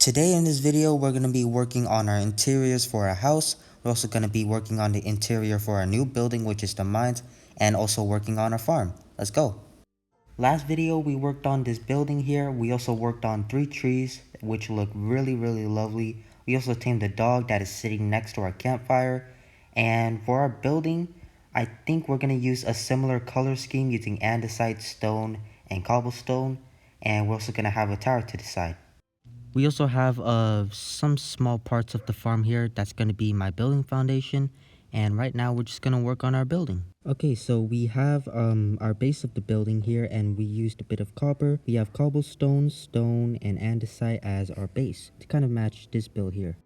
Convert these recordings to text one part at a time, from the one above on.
Today in this video, we're going to be working on our interiors for our house. We're also going to be working on the interior for our new building, which is the mines, and also working on our farm. Let's go. Last video, we worked on this building here. We also worked on 3 trees, which look really lovely. We also tamed the dog that is sitting next to our campfire. And for our building, I think we're going to use a similar color scheme using andesite, stone, and cobblestone. And we're also going to have a tower to the side. We also have some small parts of the farm here that's going to be my building foundation, and right now we're just going to work on our building. Okay, so we have our base of the building here, and we used a bit of copper. We have cobblestone, stone, and andesite as our base to kind of match this build here.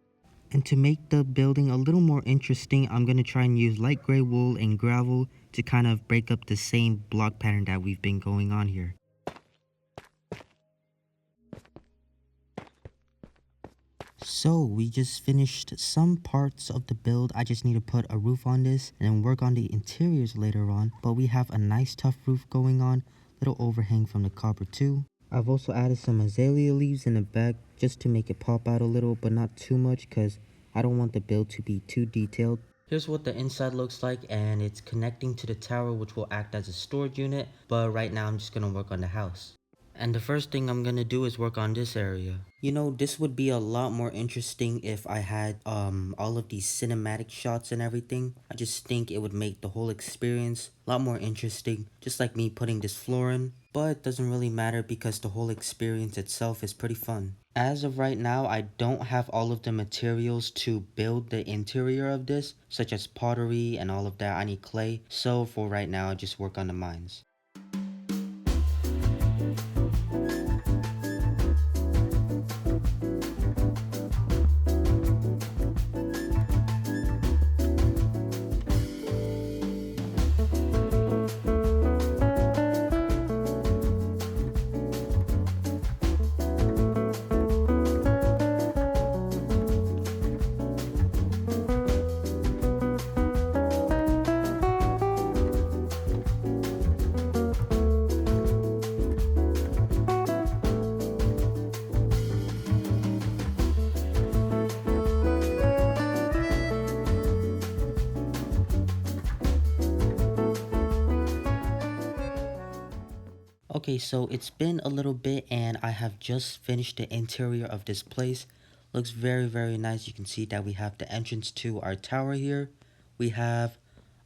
And to make the building a little more interesting, I'm going to try and use light gray wool and gravel to kind of break up the same block pattern that we've been going on here. So we just finished some parts of the build. I just need to put a roof on this and then work on the interiors later on. But we have a nice tough roof going on, little overhang from the copper too. I've also added some azalea leaves in the back just to make it pop out a little, but not too much because I don't want the build to be too detailed. Here's what the inside looks like, and it's connecting to the tower, which will act as a storage unit. But right now I'm just gonna work on the house. And the first thing I'm gonna do is work on this area. You know, this would be a lot more interesting if I had all of these cinematic shots and everything. I just think it would make the whole experience a lot more interesting, just like me putting this floor in. But it doesn't really matter because the whole experience itself is pretty fun. As of right now, I don't have all of the materials to build the interior of this, such as pottery and all of that. I need clay. So for right now, I just work on the mines. Okay, so it's been a little bit and I have just finished the interior of this place. Looks very nice. You can see that we have the entrance to our tower here. We have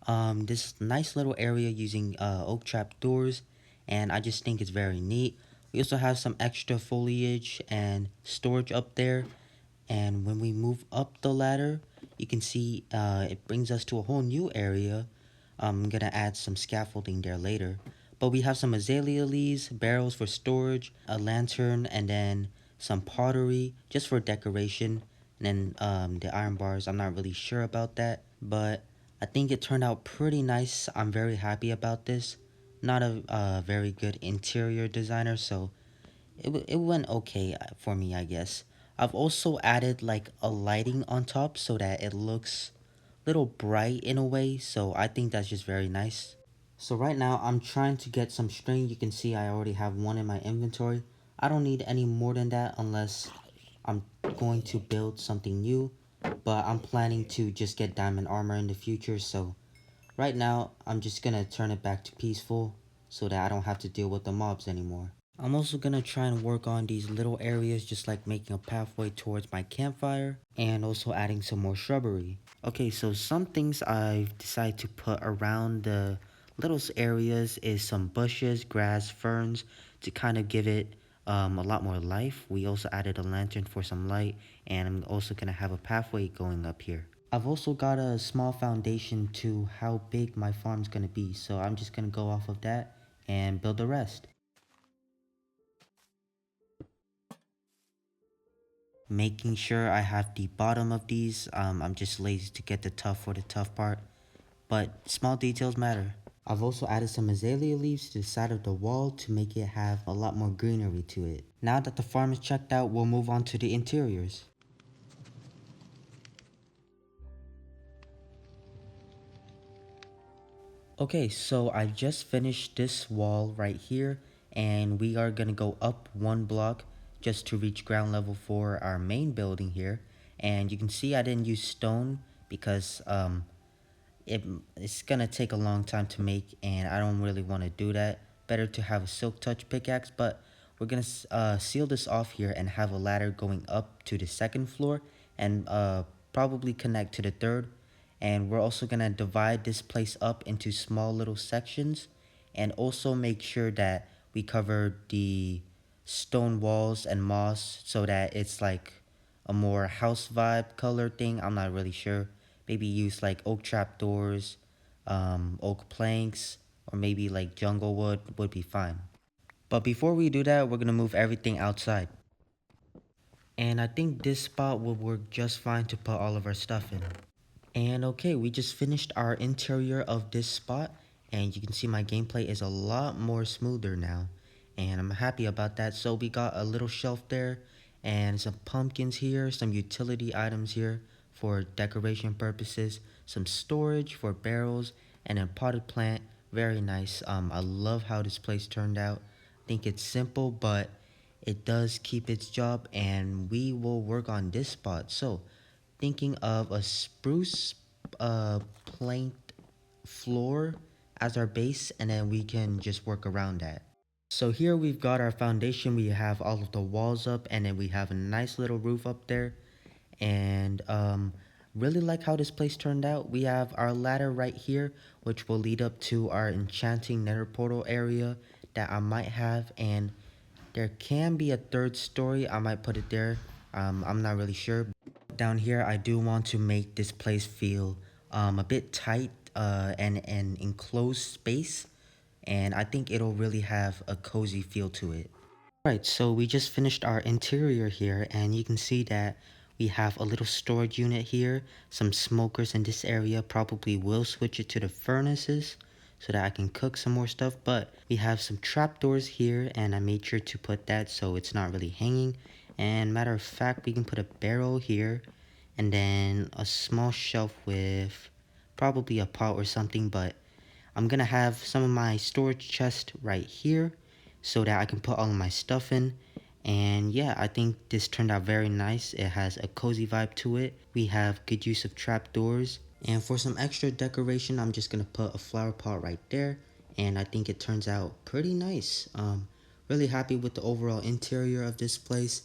this nice little area using oak trap doors, and I just think it's very neat. We also have some extra foliage and storage up there, and when we move up the ladder, you can see it brings us to a whole new area. I'm gonna add some scaffolding there later. But we have some azalea leaves, barrels for storage, a lantern, and then some pottery just for decoration. And then the iron bars, I'm not really sure about that, but I think it turned out pretty nice. I'm very happy about this. Not a very good interior designer, so it went okay for me, I guess. I've also added like a lighting on top so that it looks a little bright in a way, so I think that's just very nice. So right now I'm trying to get some string. You can see I already have one in my inventory. I don't need any more than that unless I'm going to build something new, but I'm planning to just get diamond armor in the future, so right now I'm just gonna turn it back to peaceful so that I don't have to deal with the mobs anymore. I'm also gonna try and work on these little areas, just like making a pathway towards my campfire and also adding some more shrubbery. Okay, so some things I've decided to put around the little areas is some bushes, grass, ferns to kind of give it a lot more life. We also added a lantern for some light, and I'm also gonna have a pathway going up here. I've also got a small foundation to how big my farm's gonna be, so I'm just gonna go off of that and build the rest. Making sure I have the bottom of these. I'm just lazy to get the tough for the tough part, but small details matter. I've also added some azalea leaves to the side of the wall to make it have a lot more greenery to it. Now that the farm is checked out, we'll move on to the interiors. Okay, so I just finished this wall right here, and we are gonna go up one block just to reach ground level for our main building here. And you can see I didn't use stone because it, it's gonna take a long time to make, and I don't really want to do that. Better to have a silk touch pickaxe, but we're gonna seal this off here and have a ladder going up to the second floor and probably connect to the third. And we're also gonna divide this place up into small little sections, and also make sure that we cover the stone walls and moss so that it's like a more house vibe color thing. I'm not really sure. Maybe use like oak trap doors, oak planks, or maybe like jungle wood would be fine. But before we do that, we're gonna move everything outside. And I think this spot will work just fine to put all of our stuff in. And okay, we just finished our interior of this spot, and you can see my gameplay is a lot more smoother now, and I'm happy about that. So we got a little shelf there and some pumpkins here, some utility items here for decoration purposes, some storage for barrels, and a potted plant. Very nice. I love how this place turned out. I think it's simple, but it does keep its job, and we will work on this spot. So thinking of a spruce planked floor as our base, and then we can just work around that. So here we've got our foundation. We have all of the walls up, and then we have a nice little roof up there. And really like how this place turned out. We have our ladder right here, which will lead up to our enchanting nether portal area that I might have. And there can be a third story. I might put it there. I'm not really sure. Down here, I do want to make this place feel a bit tight and an enclosed space. And I think it'll really have a cozy feel to it. Right, so we just finished our interior here, and you can see that we have a little storage unit here, some smokers in this area. Probably will switch it to the furnaces so that I can cook some more stuff, but we have some trapdoors here, and I made sure to put that so it's not really hanging. And matter of fact, we can put a barrel here, and then a small shelf with probably a pot or something, but I'm gonna have some of my storage chest right here so that I can put all of my stuff in. And yeah, I think this turned out very nice. It has a cozy vibe to it. We have good use of trapdoors. And for some extra decoration, I'm just gonna put a flower pot right there. And I think it turns out pretty nice. Really happy with the overall interior of this place.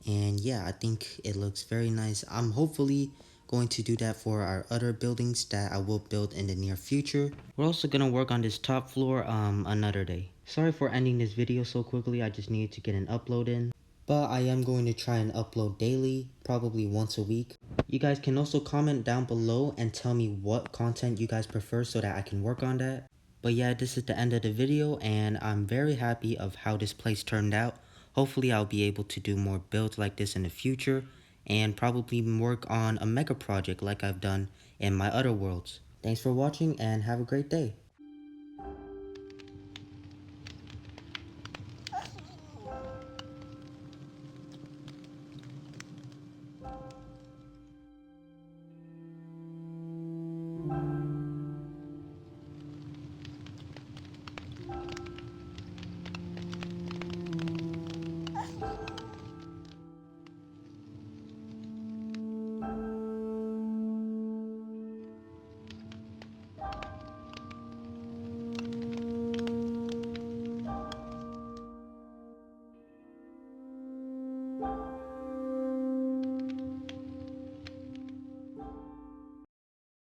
And yeah, I think it looks very nice. I'm hopefully going to do that for our other buildings that I will build in the near future. We're also gonna work on this top floor another day. Sorry for ending this video so quickly. I just needed to get an upload in. But I am going to try and upload daily, probably once a week. You guys can also comment down below and tell me what content you guys prefer so that I can work on that. But yeah, this is the end of the video, and I'm very happy of how this place turned out. Hopefully I'll be able to do more builds like this in the future, and probably work on a mega project like I've done in my other worlds. Thanks for watching, and have a great day.